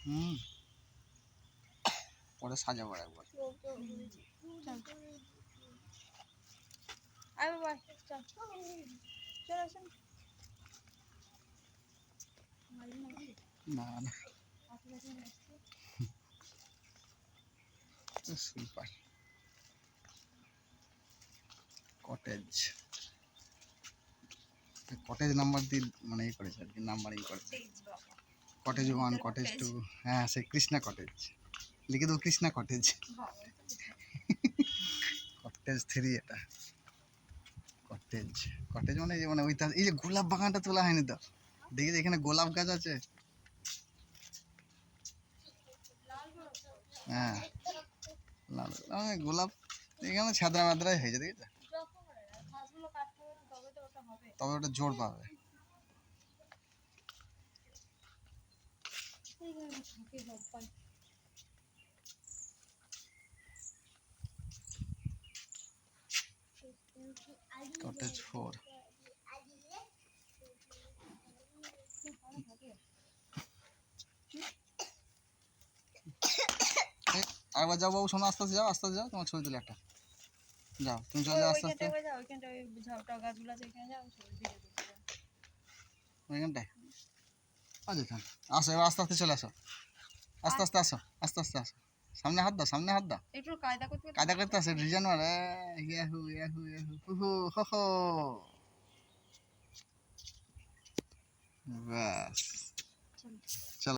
হুম, পরে সাজাবো একবার। চল আয় বাবা চল চল আসেন না না সুপার কটেজ, কটেজ নাম্বার দিয়ে মানে ই করেছে আর কি, নাম্বারিং করেছে। কটেজ 1, কটেজ 2, হ্যাঁ সেই কৃষ্ণা কটেজ লিখে দেবো, কৃষ্ণা কটেজ। কটেজ 3 এটা, কটেজ কটেজ মানে মানে ওই এই যে গোলাপ বাগানটা তোলা হয়নি তো, দেখি এখানে গোলাপ গাছ আছে। হ্যাঁ লাল গোলাপ, এখানে ছাদরা মাদ্রাই হয়েছে দেখেছো, তবে ওটা জোর পাবে। কটেজ 4 আরেকবার যাও বাবু, শোনো আস্তে আস্তে যাও, আস্তে আস্তে যাও, তোমার ছবি তুলে একটা যাও, তুমি চলে যাও আস্তে আস্তে ওইখানটায়। আচ্ছা আসো এবার, আস্তে আস্তে চলে আসো, আস্তে আস্তে আসো, আস্তে আস্তে আসো, সামনে হাত দাও, সামনে হাত দাও, একটু কায়দা করতে কায়দা করতে আসে ডিজাইন মারে। ইয়াহু ইয়াহু ইয়াহু হু হু হো হো, ব্যাস।